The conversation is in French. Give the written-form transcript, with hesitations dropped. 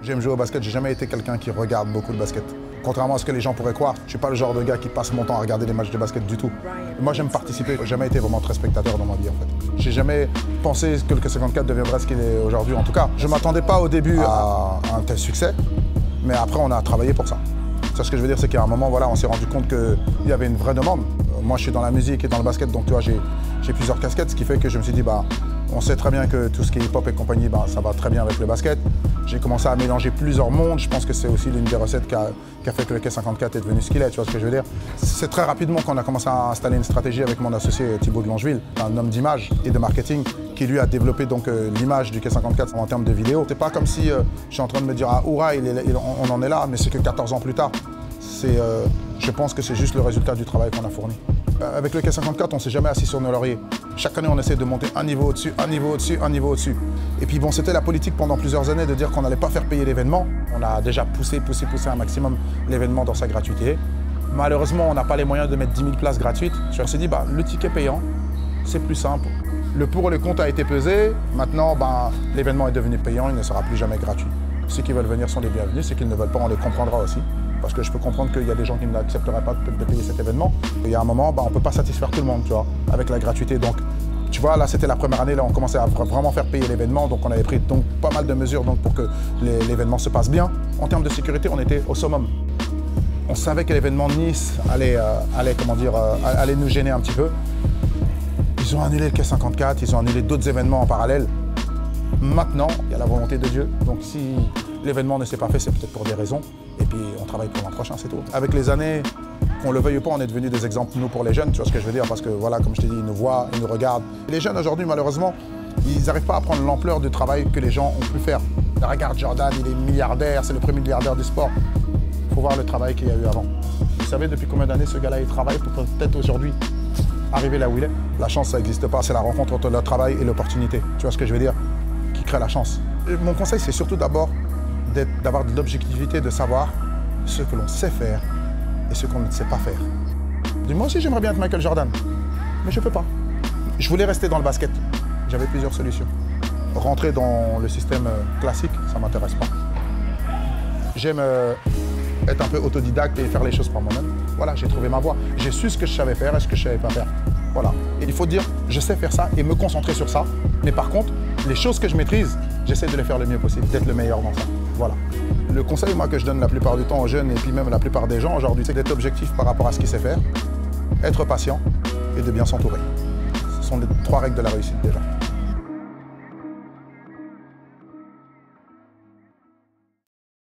J'aime jouer au basket, j'ai jamais été quelqu'un qui regarde beaucoup le basket. Contrairement à ce que les gens pourraient croire, je suis pas le genre de gars qui passe mon temps à regarder des matchs de basket du tout. Moi j'aime participer, j'ai jamais été vraiment très spectateur dans ma vie en fait. J'ai jamais pensé que le K54 deviendrait ce qu'il est aujourd'hui en tout cas. Je m'attendais pas au début à un tel succès, mais après on a travaillé pour ça. Ça, ce que je veux dire, c'est qu'à un moment, voilà, on s'est rendu compte qu'il y avait une vraie demande. Moi, je suis dans la musique et dans le basket, donc tu vois, j'ai plusieurs casquettes, ce qui fait que je me suis dit, bah, on sait très bien que tout ce qui est hip-hop et compagnie, bah, ça va très bien avec le basket. J'ai commencé à mélanger plusieurs mondes. Je pense que c'est aussi l'une des recettes qui a fait que le K54 est devenu ce qu'il est, tu vois ce que je veux dire. C'est très rapidement qu'on a commencé à installer une stratégie avec mon associé Thibaut de Longeville, un homme d'image et de marketing, qui lui a développé donc l'image du K54 en termes de vidéo. C'est pas comme si je suis en train de me dire, ah, hurrah, on en est là, mais c'est que 14 ans plus tard. Je pense que c'est juste le résultat du travail qu'on a fourni. Avec le K54, on ne s'est jamais assis sur nos lauriers. Chaque année, on essaie de monter un niveau au-dessus, un niveau au-dessus, un niveau au-dessus. Et puis bon, c'était la politique pendant plusieurs années de dire qu'on n'allait pas faire payer l'événement. On a déjà poussé un maximum l'événement dans sa gratuité. Malheureusement, on n'a pas les moyens de mettre 10 000 places gratuites. On s'est dit, bah, le ticket payant, c'est plus simple. Le pour et le contre a été pesé. Maintenant, ben, l'événement est devenu payant, il ne sera plus jamais gratuit. Ceux qui veulent venir sont les bienvenus, ceux qui ne veulent pas, on les comprendra aussi. Parce que je peux comprendre qu'il y a des gens qui n'accepteraient pas de payer cet événement. Il y a un moment, bah, on ne peut pas satisfaire tout le monde, tu vois, avec la gratuité. Donc, tu vois, là, c'était la première année, là, on commençait à vraiment faire payer l'événement. Donc, on avait pris donc, pas mal de mesures donc, pour que l'événement se passe bien. En termes de sécurité, on était au summum. On savait que l'événement de Nice allait nous gêner un petit peu. Ils ont annulé le K54, ils ont annulé d'autres événements en parallèle. Maintenant, il y a la volonté de Dieu. Donc, si l'événement ne s'est pas fait, c'est peut-être pour des raisons. Et puis, on travaille pour l'an prochain, c'est tout. Avec les années, qu'on le veuille ou pas, on est devenus des exemples, nous, pour les jeunes. Tu vois ce que je veux dire? Parce que, voilà, comme je t'ai dit, ils nous voient, ils nous regardent. Les jeunes, aujourd'hui, malheureusement, ils n'arrivent pas à prendre l'ampleur du travail que les gens ont pu faire. Regarde Jordan, il est milliardaire, c'est le premier milliardaire du sport. Il faut voir le travail qu'il y a eu avant. Vous savez depuis combien d'années ce gars-là, il travaille pour peut-être aujourd'hui arriver là où il est? La chance, ça n'existe pas. C'est la rencontre entre le travail et l'opportunité. Tu vois ce que je veux dire? Qui crée la chance. Et mon conseil, c'est surtout d'abord d'avoir de l'objectivité, de savoir ce que l'on sait faire et ce qu'on ne sait pas faire. Moi aussi, j'aimerais bien être Michael Jordan, mais je ne peux pas. Je voulais rester dans le basket. J'avais plusieurs solutions. Rentrer dans le système classique, ça ne m'intéresse pas. J'aime être un peu autodidacte et faire les choses par moi-même. Voilà, j'ai trouvé ma voie. J'ai su ce que je savais faire et ce que je ne savais pas faire. Voilà. Et il faut dire, je sais faire ça et me concentrer sur ça. Mais par contre, les choses que je maîtrise, j'essaie de les faire le mieux possible, d'être le meilleur dans ça. Voilà. Le conseil, moi, que je donne la plupart du temps aux jeunes et puis même la plupart des gens aujourd'hui, c'est d'être objectif par rapport à ce qu'ils savent faire, être patient et de bien s'entourer. Ce sont les 3 règles de la réussite déjà.